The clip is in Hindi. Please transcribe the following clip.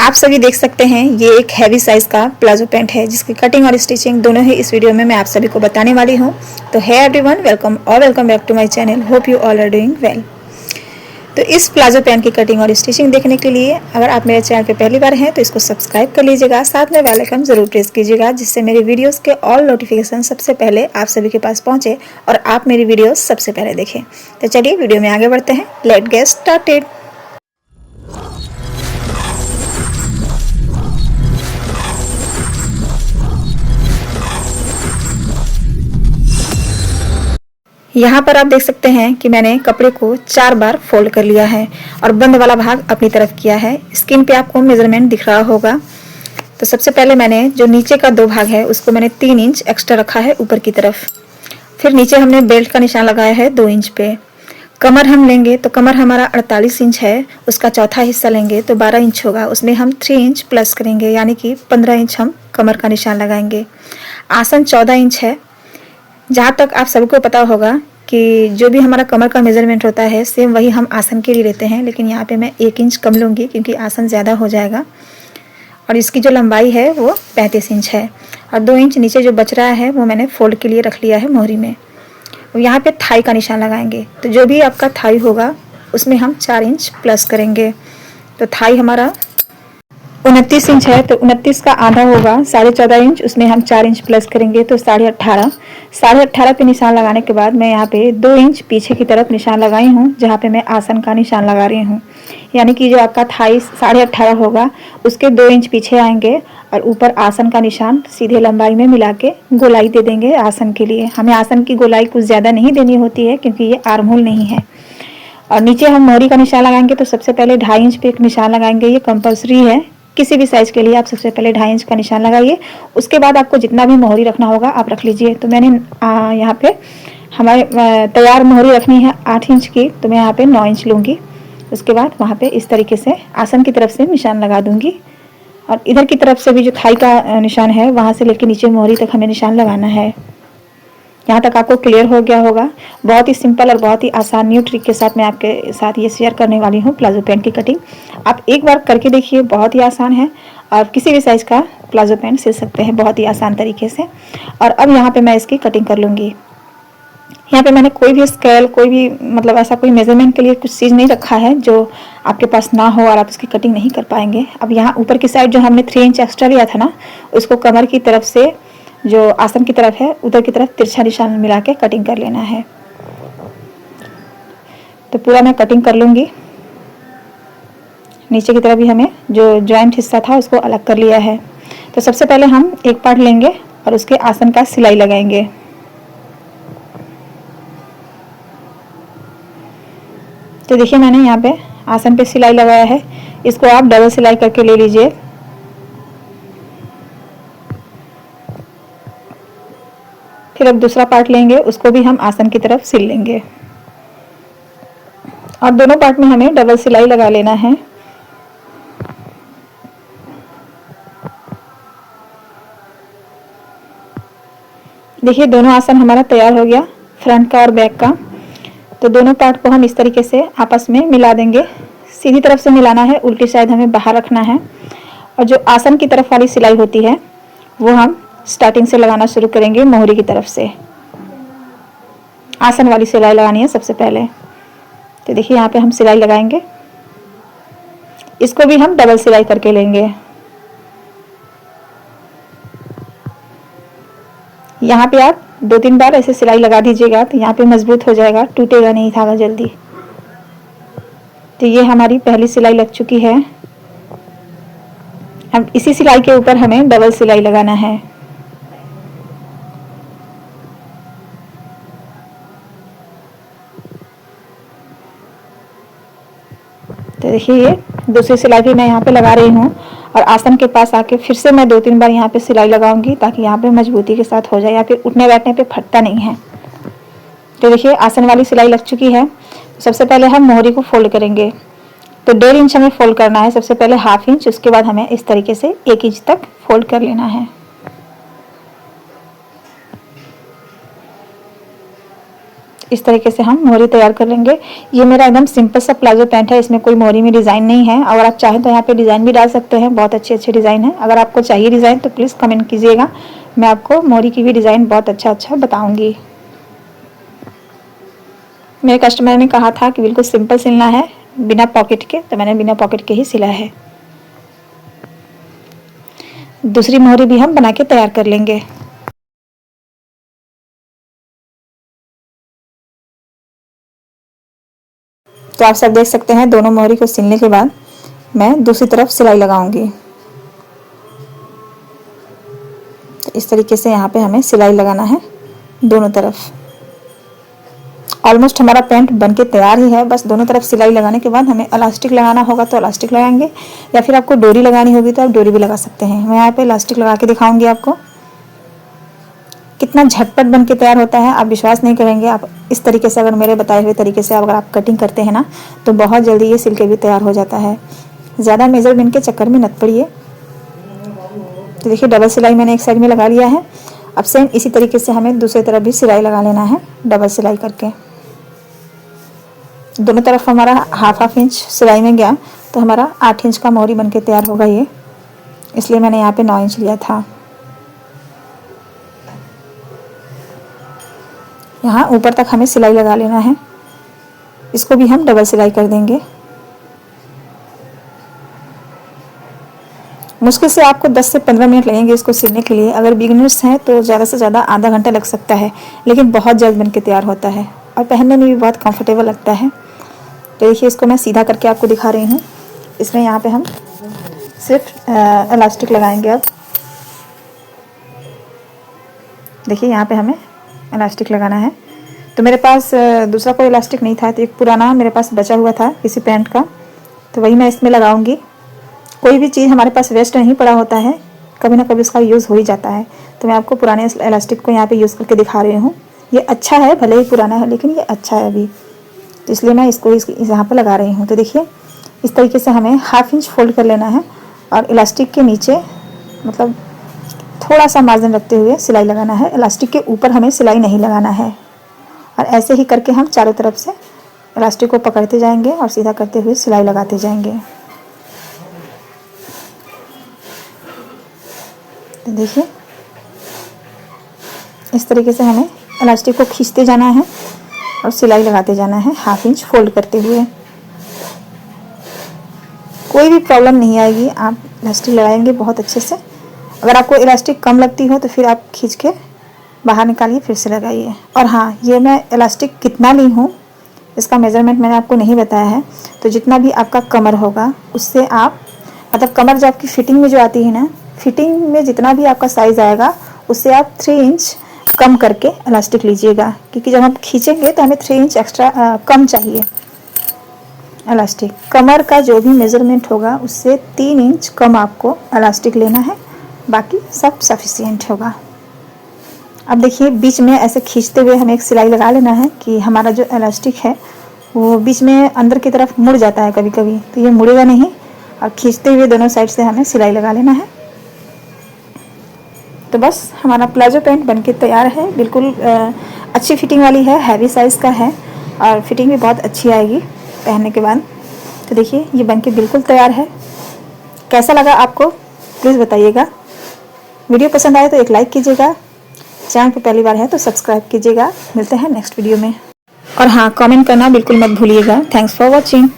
आप सभी देख सकते हैं ये एक हैवी साइज का प्लाजो पैंट है जिसकी कटिंग और स्टिचिंग दोनों ही इस वीडियो में मैं आप सभी को बताने वाली हूँ। तो hi everyone, welcome back to my channel. Hope you all are doing well. तो इस प्लाजो पैंट की कटिंग और स्टिचिंग देखने के लिए अगर आप मेरे चैनल पे पहली बार हैं तो इसको सब्सक्राइब कर लीजिएगा, साथ में बेल आइकन जरूर प्रेस कीजिएगा जिससे मेरे वीडियोस के ऑल नोटिफिकेशन सबसे पहले आप सभी के पास पहुंचे और आप मेरी वीडियोस सबसे पहले देखें। तो चलिए वीडियो में आगे बढ़ते हैं। Let get started. यहाँ पर आप देख सकते हैं कि मैंने कपड़े को 4 बार फोल्ड कर लिया है और बंद वाला भाग अपनी तरफ किया है। स्क्रीन पे आपको मेजरमेंट दिख रहा होगा। तो सबसे पहले मैंने जो नीचे का 2 भाग है उसको मैंने 3 इंच एक्स्ट्रा रखा है ऊपर की तरफ। फिर नीचे हमने बेल्ट का निशान लगाया है 2 इंच पे। कमर हम लेंगे तो कमर हमारा 48 इंच है, उसका चौथा हिस्सा लेंगे तो 12 इंच होगा, उसमें हम 3 इंच प्लस करेंगे यानी कि 15 इंच हम कमर का निशान लगाएंगे। आसन 14 इंच है। जहाँ तक आप सबको पता होगा कि जो भी हमारा कमर का मेजरमेंट होता है सेम वही हम आसन के लिए लेते हैं, लेकिन यहाँ पे मैं 1 इंच कम लूँगी क्योंकि आसन ज़्यादा हो जाएगा। और इसकी जो लंबाई है वो 35 इंच है और 2 इंच नीचे जो बच रहा है वो मैंने फोल्ड के लिए रख लिया है मोहरी में। यहाँ पे थाई का निशान लगाएंगे तो जो भी आपका थाई होगा उसमें हम 4 इंच प्लस करेंगे। तो थाई हमारा 29 इंच है तो 29 का आधा होगा 14.5 इंच, उसमें हम 4 इंच प्लस करेंगे तो 18.5। 18.5 पे निशान लगाने के बाद मैं यहाँ पे 2 इंच पीछे की तरफ निशान लगाई हूँ जहाँ पे मैं आसन का निशान लगा रही हूँ। यानी कि जो आपका थाई 18.5 होगा उसके 2 इंच पीछे आएंगे और ऊपर आसन का निशान सीधे लंबाई में मिला के गोलाई दे देंगे। आसन के लिए हमें आसन की गोलाई कुछ ज़्यादा नहीं देनी होती है क्योंकि ये आर्म होल नहीं है। और नीचे हम मोहरी का निशान लगाएंगे तो सबसे पहले 2.5 इंच पे एक निशान लगाएंगे। ये कंपलसरी है, किसी भी साइज के लिए आप सबसे पहले 2.5 इंच का निशान लगाइए। उसके बाद आपको जितना भी मोहरी रखना होगा आप रख लीजिए। तो मैंने यहाँ पे हमारे तैयार मोहरी रखनी है 8 इंच की, तो मैं यहाँ पे 9 इंच लूँगी। उसके बाद वहाँ पे इस तरीके से आसन की तरफ से निशान लगा दूँगी और इधर की तरफ से भी जो थाई का निशान है वहाँ से लेकर नीचे मोहरी तक हमें निशान लगाना है। यहाँ तक आपको क्लियर हो गया होगा। बहुत ही सिंपल और बहुत ही आसान न्यू ट्रिक के साथ मैं आपके साथ ये शेयर करने वाली हूँ प्लाजो पैंट की कटिंग। आप एक बार करके देखिए, बहुत ही आसान है। आप किसी भी साइज का प्लाजो पैंट सिल सकते हैं बहुत ही आसान तरीके से। और अब यहाँ पे मैं इसकी कटिंग कर लूँगी। यहाँ पे मैंने कोई भी स्केल, कोई भी मतलब ऐसा कोई मेजरमेंट के लिए कुछ चीज़ नहीं रखा है जो आपके पास ना हो और आप उसकी कटिंग नहीं कर पाएंगे। अब यहाँ ऊपर की साइड जो हमने 3 इंच एक्स्ट्रा लिया था ना, उसको कमर की तरफ से जो आसन की तरफ है उधर की तरफ तिरछा निशान मिला के कटिंग कर लेना है। तो पूरा मैं कटिंग कर लूँगी। नीचे की तरफ भी हमें जो जॉइंट हिस्सा था उसको अलग कर लिया है। तो सबसे पहले हम एक पार्ट लेंगे और उसके आसन का सिलाई लगाएंगे। तो देखिए मैंने यहाँ पे आसन पे सिलाई लगाया है, इसको आप डबल सिलाई करके ले लीजिए। फिर अब दूसरा पार्ट लेंगे, उसको भी हम आसन की तरफ सिल लेंगे और दोनों पार्ट में हमें डबल सिलाई लगा लेना है। देखिए दोनों आसन हमारा तैयार हो गया, फ्रंट का और बैक का। तो दोनों पार्ट को हम इस तरीके से आपस में मिला देंगे। सीधी तरफ से मिलाना है, उल्टी साइड हमें बाहर रखना है। और जो आसन की तरफ वाली सिलाई होती है वो हम स्टार्टिंग से लगाना शुरू करेंगे। मोहरी की तरफ से आसन वाली सिलाई लगानी है सबसे पहले। तो देखिए यहाँ पे हम सिलाई लगाएंगे, इसको भी हम डबल सिलाई करके लेंगे। यहाँ पे आप 2-3 बार ऐसे सिलाई लगा दीजिएगा तो यहाँ पे मजबूत हो जाएगा, टूटेगा नहीं धागा जल्दी। तो ये हमारी पहली सिलाई लग चुकी है। अब इसी सिलाई के ऊपर हमें डबल सिलाई लगाना है। तो देखिए ये दूसरी सिलाई भी मैं यहाँ पे लगा रही हूँ और आसन के पास आके फिर से मैं 2-3 बार यहाँ पे सिलाई लगाऊंगी ताकि यहाँ पे मजबूती के साथ हो जाए या फिर उठने बैठने पे फटता नहीं है। तो देखिए आसन वाली सिलाई लग चुकी है। सबसे पहले हम मोहरी को फोल्ड करेंगे। तो 1.5 इंच हमें फोल्ड करना है, सबसे पहले 1/2 इंच, उसके बाद हमें इस तरीके से 1 इंच तक फोल्ड कर लेना है। इस तरीके से हम मोहरी तैयार कर लेंगे। ये मेरा एकदम सिंपल सा प्लाजो पैंट है, इसमें कोई मोहरी में डिज़ाइन नहीं है। अगर आप चाहें तो यहाँ पे डिज़ाइन भी डाल सकते हैं, बहुत अच्छे अच्छे डिज़ाइन है। अगर आपको चाहिए डिज़ाइन तो प्लीज़ कमेंट कीजिएगा, मैं आपको मोहरी की भी डिज़ाइन बहुत अच्छा बताऊँगी। मेरे कस्टमर ने कहा था कि बिल्कुल सिंपल सिलना है बिना पॉकेट के, तो मैंने बिना पॉकेट के ही सिला है। दूसरी मोहरी भी हम बना के तैयार कर लेंगे। तो आप सब देख सकते हैं दोनों मोहरी को सिलने के बाद मैं दूसरी तरफ सिलाई लगाऊंगी। तो इस तरीके से यहाँ पे हमें सिलाई लगाना है दोनों तरफ। ऑलमोस्ट हमारा पैंट बनके तैयार ही है, बस दोनों तरफ सिलाई लगाने के बाद हमें इलास्टिक लगाना होगा तो इलास्टिक लगाएंगे, या फिर आपको डोरी लगानी होगी तो आप डोरी भी लगा सकते हैं। मैं यहाँ पे इलास्टिक लगा के दिखाऊंगी आपको। कितना झटपट बन के तैयार होता है, आप विश्वास नहीं करेंगे। आप इस तरीके से अगर मेरे बताए हुए तरीके से अगर आप कटिंग करते हैं ना तो बहुत जल्दी ये सिल के भी तैयार हो जाता है। ज़्यादा मेजरमेंट के चक्कर में मत पड़िए। तो देखिए डबल सिलाई मैंने एक साइड में लगा लिया है। अब सेम इसी तरीके से हमें दूसरी तरफ भी सिलाई लगा लेना है, डबल सिलाई करके। दोनों तरफ हमारा हाफ इंच सिलाई में गया तो हमारा 8 इंच का मोहरी बन के तैयार होगा ये, इसलिए मैंने यहाँ पे 9 इंच लिया था। यहाँ ऊपर तक हमें सिलाई लगा लेना है, इसको भी हम डबल सिलाई कर देंगे। मुश्किल से आपको 10 से 15 मिनट लगेंगे इसको सिलने के लिए। अगर बिगिनर्स हैं तो ज़्यादा से ज़्यादा आधा घंटा लग सकता है, लेकिन बहुत जल्द बन के तैयार होता है और पहनने में भी बहुत कंफर्टेबल लगता है। तो देखिए इसको मैं सीधा करके आपको दिखा रही हूँ। इसमें यहाँ पे हम सिर्फ इलास्टिक लगाएंगे। अब देखिए यहाँ पे हमें इलास्टिक लगाना है। तो मेरे पास दूसरा कोई इलास्टिक नहीं था, तो एक पुराना मेरे पास बचा हुआ था किसी पैंट का, तो वही मैं इसमें लगाऊंगी। कोई भी चीज़ हमारे पास वेस्ट नहीं पड़ा होता है, कभी ना कभी उसका यूज़ हो ही जाता है। तो मैं आपको पुराने इलास्टिक को यहाँ पे यूज़ करके दिखा रही हूँ। ये अच्छा है, भले ही पुराना है लेकिन ये अच्छा है अभी, तो इसलिए मैं इसको यहाँ पर लगा रही हूँ। तो देखिए इस तरीके से हमें हाफ इंच फोल्ड कर लेना है और इलास्टिक के नीचे मतलब थोड़ा सा मार्जिन रखते हुए सिलाई लगाना है। इलास्टिक के ऊपर हमें सिलाई नहीं लगाना है। और ऐसे ही करके हम चारों तरफ से इलास्टिक को पकड़ते जाएंगे और सीधा करते हुए सिलाई लगाते जाएंगे। तो देखिए इस तरीके से हमें इलास्टिक को खींचते जाना है और सिलाई लगाते जाना है हाफ इंच फोल्ड करते हुए। कोई भी प्रॉब्लम नहीं आएगी, आप इलास्टिक लगाएंगे बहुत अच्छे से। अगर आपको इलास्टिक कम लगती हो तो फिर आप खींच के बाहर निकालिए, फिर से लगाइए। और हाँ, ये मैं इलास्टिक कितना ली हूँ इसका मेज़रमेंट मैंने आपको नहीं बताया है। तो जितना भी आपका कमर होगा उससे आप मतलब कमर जो आपकी फिटिंग में जो आती है ना, फिटिंग में जितना भी आपका साइज़ आएगा उससे आप 3 इंच कम करके इलास्टिक लीजिएगा, क्योंकि जब हम खींचेंगे तो हमें 3 इंच एक्स्ट्रा कम चाहिए इलास्टिक। कमर का जो भी मेज़रमेंट होगा उससे 3 इंच कम आपको इलास्टिक लेना है, बाकी सब सफिशिएंट होगा। अब देखिए बीच में ऐसे खींचते हुए हमें एक सिलाई लगा लेना है कि हमारा जो इलास्टिक है वो बीच में अंदर की तरफ मुड़ जाता है कभी कभी, तो ये मुड़ेगा नहीं। और खींचते हुए दोनों साइड से हमें सिलाई लगा लेना है। तो बस हमारा प्लाजो पैंट बनके तैयार है। बिल्कुल अच्छी फिटिंग वाली है, हैवी साइज़ का है और फिटिंग भी बहुत अच्छी आएगी पहनने के बाद। तो देखिए ये बनके बिल्कुल तैयार है। कैसा लगा आपको प्लीज़ बताइएगा। वीडियो पसंद आए तो एक लाइक कीजिएगा, चैनल पर पहली बार है तो सब्सक्राइब कीजिएगा। मिलते हैं नेक्स्ट वीडियो में। और हाँ, कमेंट करना बिल्कुल मत भूलिएगा। Thanks for watching.